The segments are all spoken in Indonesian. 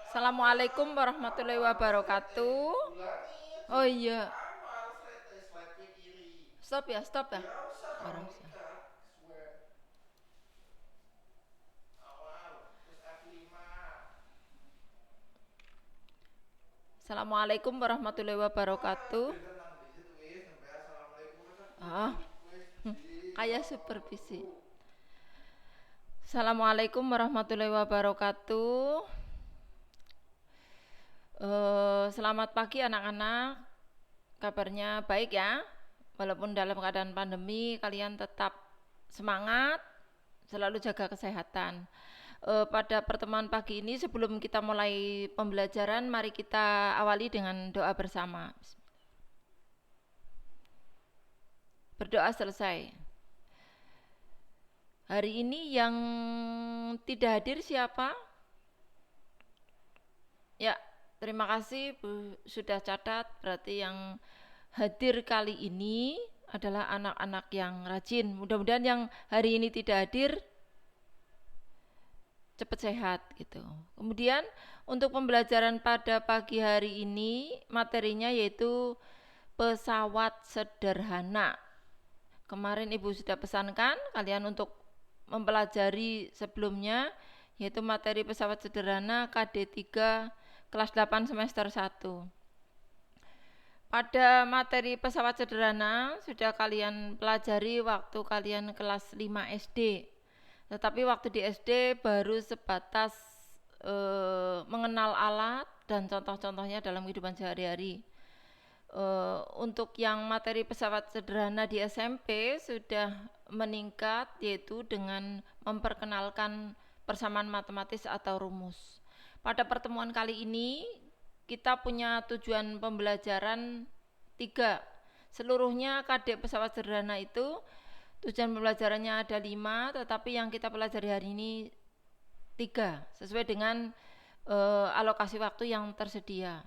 Assalamualaikum warahmatullahi wabarakatuh. Oh iya, stop ya. Orang sih. Assalamualaikum warahmatullahi wabarakatuh. Ah, kayak supervisi. Assalamualaikum warahmatullahi wabarakatuh. Selamat pagi anak-anak. Kabarnya baik ya. Walaupun dalam keadaan pandemi, kalian tetap semangat, selalu jaga kesehatan. Pada pertemuan pagi ini sebelum kita mulai pembelajaran, mari kita awali dengan doa bersama. Berdoa selesai. Hari ini yang tidak hadir siapa? Ya, terima kasih Bu sudah catat. Berarti yang hadir kali ini adalah anak-anak yang rajin. Mudah-mudahan yang hari ini tidak hadir cepat sehat gitu. Kemudian untuk pembelajaran pada pagi hari ini materinya yaitu pesawat sederhana. Kemarin Ibu sudah pesankan kalian untuk mempelajari sebelumnya yaitu materi pesawat sederhana KD3 kelas 8 semester 1. Pada materi pesawat sederhana sudah kalian pelajari waktu kalian kelas 5 SD. Tetapi waktu di SD baru sebatas mengenal alat dan contoh-contohnya dalam kehidupan sehari-hari. Untuk yang materi pesawat sederhana di SMP sudah meningkat yaitu dengan memperkenalkan persamaan matematis atau rumus. Pada pertemuan kali ini kita punya tujuan pembelajaran 3. Seluruhnya KD pesawat sederhana itu tujuan pembelajarannya ada 5, tetapi yang kita pelajari hari ini 3 sesuai dengan alokasi waktu yang tersedia.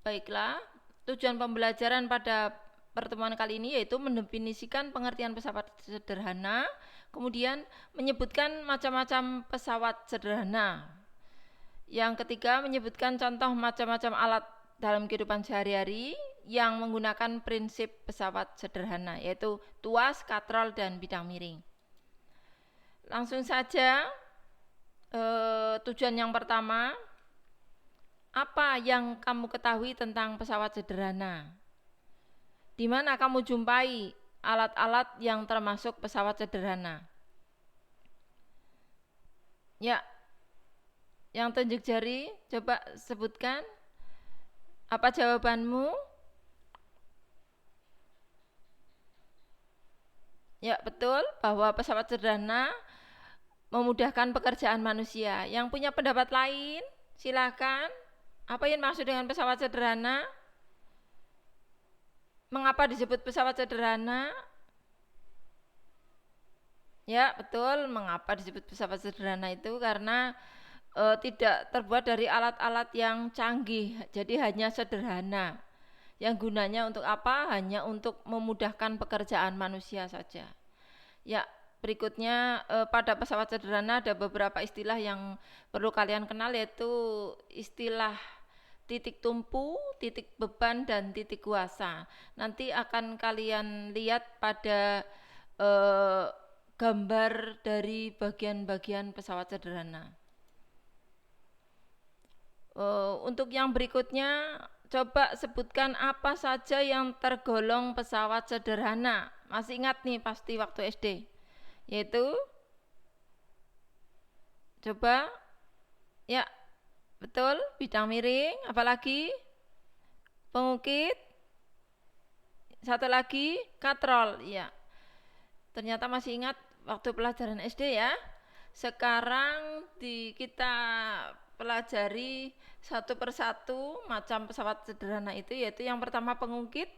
Baiklah, tujuan pembelajaran pada pertemuan kali ini yaitu mendefinisikan pengertian pesawat sederhana, kemudian menyebutkan macam-macam pesawat sederhana. Yang ketiga, menyebutkan contoh macam-macam alat dalam kehidupan sehari-hari yang menggunakan prinsip pesawat sederhana, yaitu tuas, katrol, dan bidang miring. Langsung saja, tujuan yang pertama, apa yang kamu ketahui tentang pesawat sederhana? Di mana kamu jumpai alat-alat yang termasuk pesawat sederhana? Ya, yang tunjuk jari, coba sebutkan. Apa jawabanmu? Ya, betul bahwa pesawat sederhana memudahkan pekerjaan manusia. Yang punya pendapat lain, silakan. Apa yang maksud dengan pesawat sederhana? Mengapa disebut pesawat sederhana? Ya, betul. Mengapa disebut pesawat sederhana itu? Karena tidak terbuat dari alat-alat yang canggih, jadi hanya sederhana. Yang gunanya untuk apa? Hanya untuk memudahkan pekerjaan manusia saja. Ya, berikutnya pada pesawat sederhana ada beberapa istilah yang perlu kalian kenal, yaitu istilah titik tumpu, titik beban, dan titik kuasa. Nanti akan kalian lihat pada gambar dari bagian-bagian pesawat sederhana. Untuk yang berikutnya, coba sebutkan apa saja yang tergolong pesawat sederhana. Masih ingat nih pasti waktu SD. Yaitu, coba, ya, betul, bidang miring, apalagi pengukit, satu lagi katrol, ya. Ternyata masih ingat waktu pelajaran SD ya. Sekarang kita pelajari satu persatu macam pesawat sederhana itu, yaitu yang pertama pengungkit.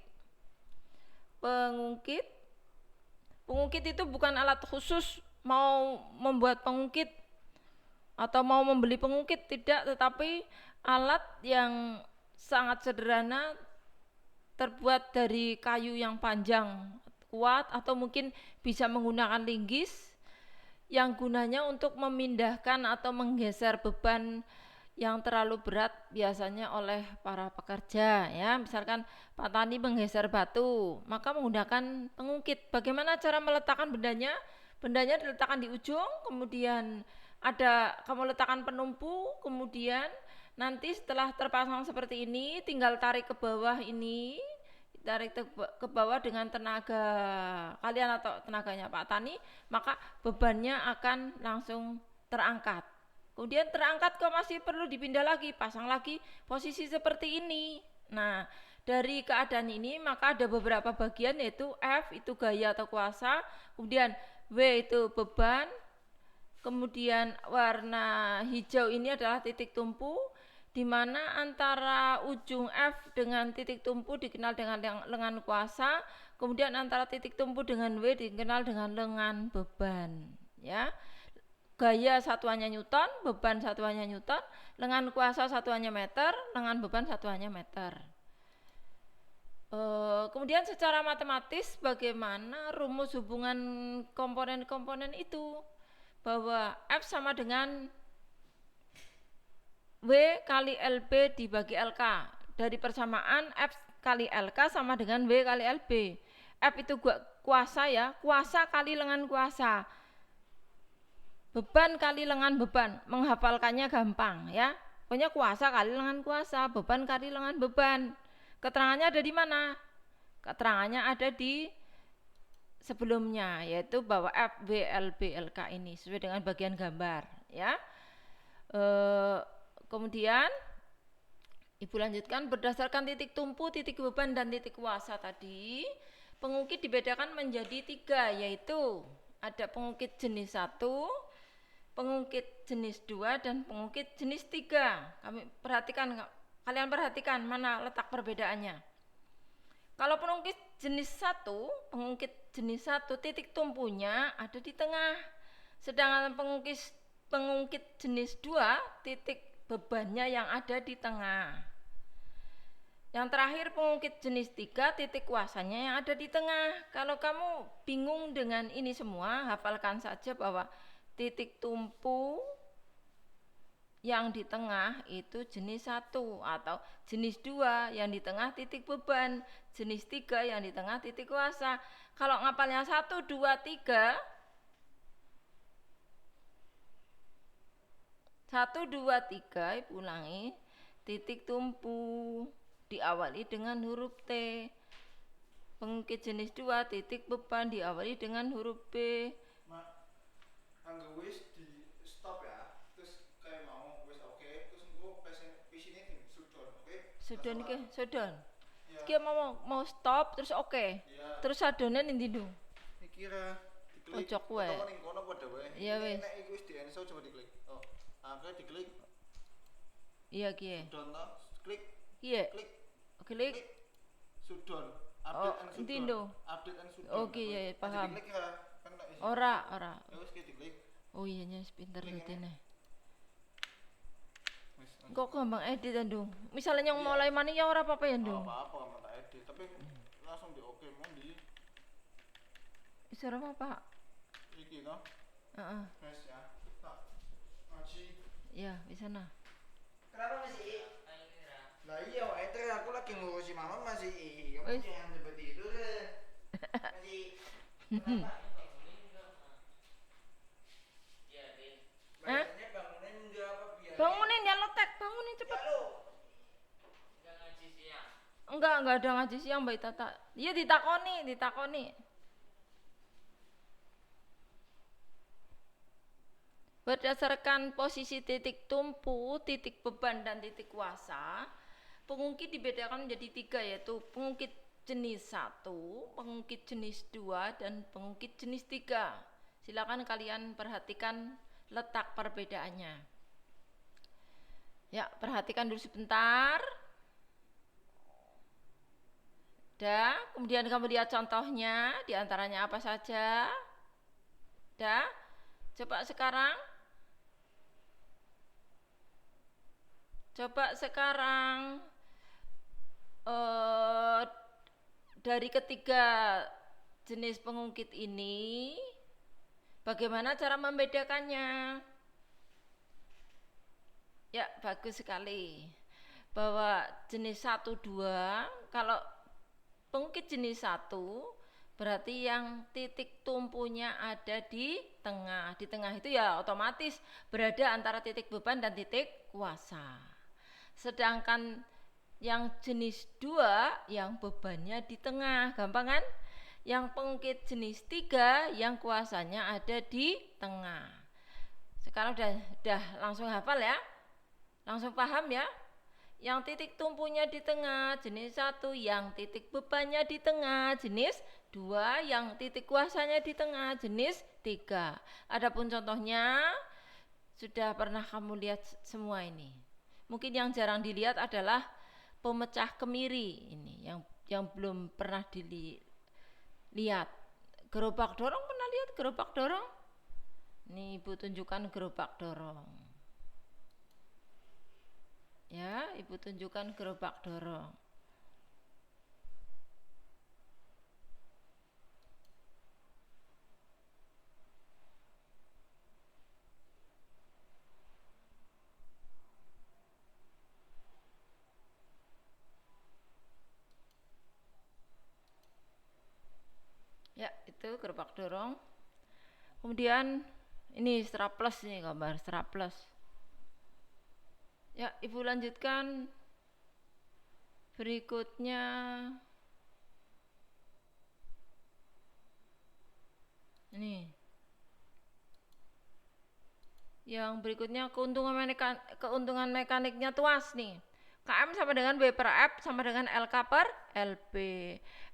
Pengungkit itu bukan alat khusus mau membuat pengungkit atau mau membeli pengungkit, tidak, tetapi alat yang sangat sederhana terbuat dari kayu yang panjang kuat atau mungkin bisa menggunakan linggis yang gunanya untuk memindahkan atau menggeser beban yang terlalu berat biasanya oleh para pekerja ya. Misalkan Pak Tani menggeser batu, maka menggunakan pengungkit. Bagaimana cara meletakkan bendanya? Bendanya diletakkan di ujung, kemudian ada kamu letakkan penumpu, kemudian nanti setelah terpasang seperti ini tinggal tarik ke bawah ini, tarik ke bawah dengan tenaga kalian atau tenaganya Pak Tani, maka bebannya akan langsung terangkat. Kemudian terangkat kok masih perlu dipindah lagi, pasang lagi posisi seperti ini. Nah, dari keadaan ini maka ada beberapa bagian, yaitu F itu gaya atau kuasa, kemudian W itu beban, kemudian warna hijau ini adalah titik tumpu, di mana antara ujung F dengan titik tumpu dikenal dengan lengan kuasa, kemudian antara titik tumpu dengan W dikenal dengan lengan beban, ya. Gaya satuannya Newton, beban satuannya Newton, lengan kuasa satuannya meter, lengan beban satuannya meter. Kemudian secara matematis bagaimana rumus hubungan komponen-komponen itu? Bahwa F sama dengan W kali LB dibagi LK. Dari persamaan F kali LK sama dengan W kali LB. F itu kuasa ya, kuasa kali lengan kuasa. Beban kali lengan beban, menghafalkannya gampang ya. Pokoknya kuasa kali lengan kuasa, beban kali lengan beban. Keterangannya ada di mana? Keterangannya ada di sebelumnya, yaitu bahwa F, W, L, B, L, K ini sesuai dengan bagian gambar ya. Kemudian Ibu lanjutkan, berdasarkan titik tumpu, titik beban, dan titik kuasa tadi, pengungkit dibedakan menjadi 3, yaitu ada pengungkit jenis 1, pengungkit jenis 2, dan pengungkit jenis 3. Kalian perhatikan mana letak perbedaannya. Kalau pengungkit jenis 1, pengungkit jenis 1 titik tumpunya ada di tengah. Sedangkan pengungkit jenis 2 titik bebannya yang ada di tengah. Yang terakhir pengungkit jenis 3 titik kuasanya yang ada di tengah. Kalau kamu bingung dengan ini semua, hafalkan saja bahwa titik tumpu yang di tengah itu jenis 1, atau jenis 2 yang di tengah titik beban, jenis 3 yang di tengah titik kuasa. Kalau ngapalnya 1, 2, 3, 1, 2, 3, Ibu ulangi, titik tumpu diawali dengan huruf T. Pengungkit jenis 2 titik beban diawali dengan huruf B. Angga wis di stop ya, terus kayak mau wis oke, terus engko pesine di sudon, oke? Sudon iki, sudon. Ya. Iki mau stop terus oke. Ya. Terus adone ning ndi, Ndung? Iki ra diklik. Pojok wae. Utawa ning kono padha wae. Iya wis. Nek iki wis di-enso coba diklik. Oh. Angga diklik. Iya kiye. Sudon to, klik. Kiye. Klik. Klik. Sudon. Oh, Update and endi, sudon. Ndung? Update and sudon. Oke, ya paham. Diklik ya. Kan tak isi. Ora. Ya wis diklik. Oh iya nyes pinter rutine. Wis. Kok gampang edit Ndung. Misalnya yang mulai mana ya ora apa-apa ya, Ndung. Apa-apa mau tak edit, tapi langsung di oke mau di Wis ora apa-apa. iki to. Heeh. Wes ya. Tak ngaji. Ya, di sana. Kenapa masih? Lah iya, Eter aku lagi ngurusi mama masih. Kamu Wes. jangan seperti itu deh. Masih. Kenapa? Hah? Bangunin enggak apa biar. Bangunin ya letek, bangunin cepet. Enggak ngaji siang. Enggak ada ngaji siang Mbak Tata. Iya ditakoni. Berdasarkan posisi titik tumpu, titik beban, dan titik kuasa, pengungkit dibedakan menjadi 3, yaitu pengungkit jenis 1, pengungkit jenis 2, dan pengungkit jenis 3. Silakan kalian perhatikan letak perbedaannya. Ya, perhatikan dulu sebentar. Kemudian kamu lihat contohnya, diantaranya apa saja. Coba sekarang dari ketiga jenis pengungkit ini, Bagaimana cara membedakannya? Ya, bagus sekali. Bahwa jenis 1 2, kalau pengukit jenis 1 berarti yang titik tumpunya ada di tengah. Di tengah itu ya otomatis berada antara titik beban dan titik kuasa. Sedangkan yang jenis 2 yang bebannya di tengah, gampang kan? Yang pengukit jenis 3 yang kuasanya ada di tengah. Sekarang udah langsung hafal ya? Langsung paham ya? Yang titik tumpunya di tengah jenis 1, yang titik bebannya di tengah jenis 2, yang titik kuasanya di tengah jenis 3. Adapun contohnya sudah pernah kamu lihat semua ini. Mungkin yang jarang dilihat adalah pemecah kemiri ini, yang belum pernah dilihat. Gerobak dorong, pernah lihat gerobak dorong? Nih Ibu tunjukkan gerobak dorong. Ya, Ibu tunjukkan gerobak dorong. Ya, itu gerobak dorong. Kemudian ini strapless nih, gambar strapless. Ya, Ibu lanjutkan. Berikutnya ini. Yang berikutnya keuntungan mekaniknya tuas nih. KM sama dengan W per F sama dengan LK per LB.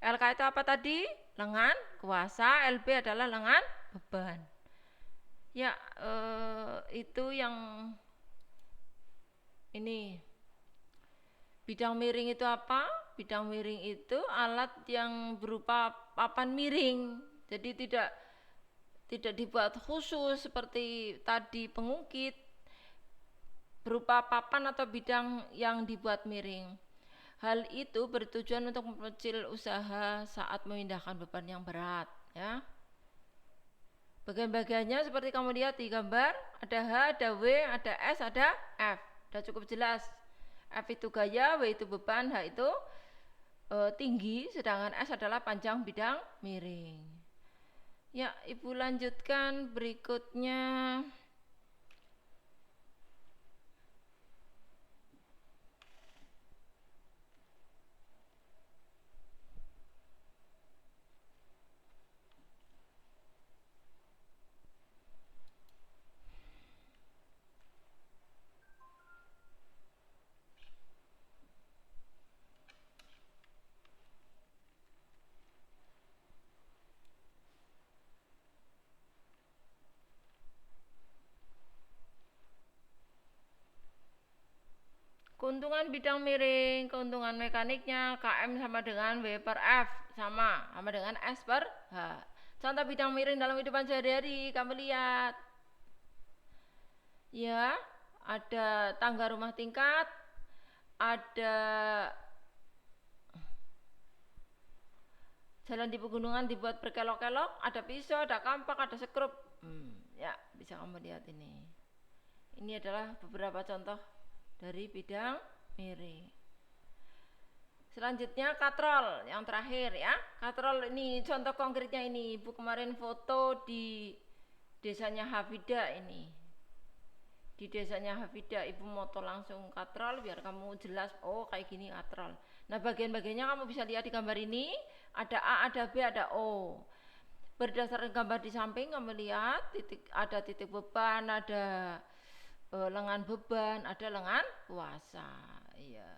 LK itu apa tadi? Lengan kuasa, LB adalah lengan beban. Ya, itu yang ini. Bidang miring itu apa? Bidang miring itu alat yang berupa papan miring. Jadi tidak dibuat khusus seperti tadi pengungkit, berupa papan atau bidang yang dibuat miring. Hal itu bertujuan untuk memperkecil usaha saat memindahkan beban yang berat, ya. Bagian-bagiannya seperti kamu lihat di gambar, ada H, ada W, ada S, ada F. Sudah cukup jelas. F itu gaya, W itu beban, H itu tinggi, sedangkan S adalah panjang bidang miring. Ya, Ibu lanjutkan berikutnya. Keuntungan bidang miring, keuntungan mekaniknya KM sama dengan W per F sama dengan S per H. Contoh bidang miring dalam kehidupan sehari-hari, kamu lihat. Ya, ada tangga rumah tingkat, ada jalan di pegunungan dibuat berkelok-kelok, ada pisau, ada kampak, ada sekrup. Ya, bisa kamu lihat ini. Ini adalah beberapa contoh dari bidang miring. Selanjutnya katrol yang terakhir ya. Katrol ini contoh konkretnya ini. Ibu kemarin foto di desanya Hafida ini. Di desanya Hafida Ibu moto langsung katrol biar kamu jelas oh kayak gini katrol. Nah, bagian-bagiannya kamu bisa lihat di gambar ini. Ada A, ada B, ada O. Berdasarkan gambar di samping kamu lihat ada titik beban, ada lengan beban, ada lengan kuasa. Iya.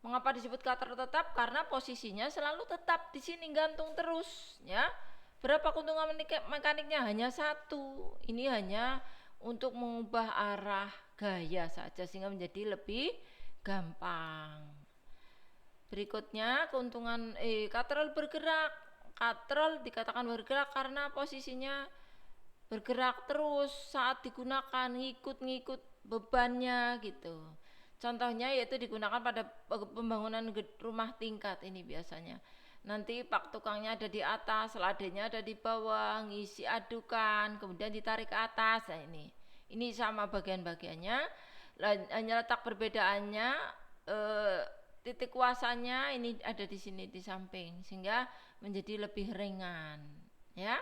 Mengapa disebut katrol tetap? Karena posisinya selalu tetap di sini gantung terus, ya. Berapa keuntungan mekaniknya? Hanya 1. Ini hanya untuk mengubah arah gaya saja sehingga menjadi lebih gampang. Berikutnya keuntungan katrol bergerak. Katrol dikatakan bergerak karena posisinya bergerak terus saat digunakan, ngikut bebannya gitu. Contohnya yaitu digunakan pada pembangunan rumah tingkat ini biasanya. Nanti pak tukangnya ada di atas, seladenya ada di bawah, ngisi adukan, kemudian ditarik ke atas. Nah ini sama bagian-bagiannya, hanya letak perbedaannya, titik kuasanya ini ada di sini di samping, sehingga menjadi lebih ringan, ya.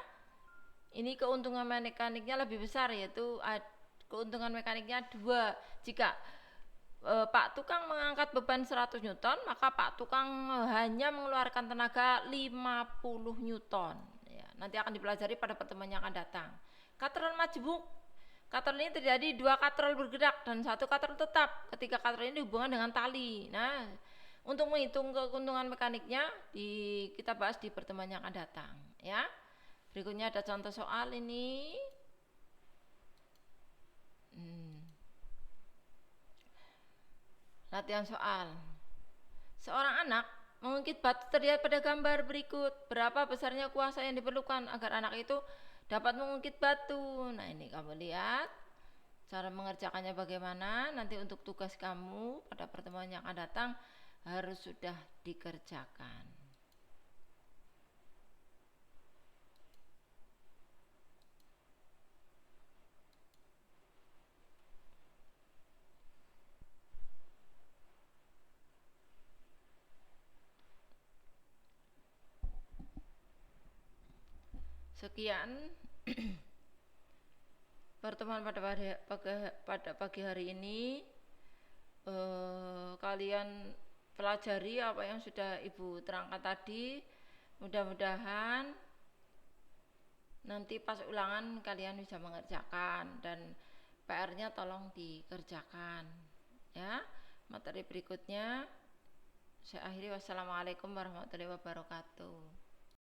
Ini keuntungan mekaniknya lebih besar, yaitu keuntungan mekaniknya 2. Jika Pak tukang mengangkat beban 100 Newton, maka Pak tukang hanya mengeluarkan tenaga 50 Newton. Ya, nanti akan dipelajari pada pertemuan yang akan datang. Katrol majmuk. Katrol ini terjadi 2 katrol bergerak dan 1 katrol tetap. Ketika katrol ini dihubungkan dengan tali. Nah, untuk menghitung keuntungan mekaniknya kita bahas di pertemuan yang akan datang. Ya, berikutnya ada contoh soal ini. Latihan soal. Seorang anak mengungkit batu terlihat pada gambar berikut. Berapa besarnya kuasa yang diperlukan agar anak itu dapat mengungkit batu? Nah ini kamu lihat cara mengerjakannya bagaimana. Nanti untuk tugas kamu pada pertemuan yang akan datang harus sudah dikerjakan. Sekian pertemuan pada pagi hari ini. Kalian pelajari apa yang sudah Ibu terangkan tadi. Mudah-mudahan nanti pas ulangan kalian bisa mengerjakan, dan PR-nya tolong dikerjakan, ya. Materi berikutnya saya akhiri. Wassalamualaikum warahmatullahi wabarakatuh.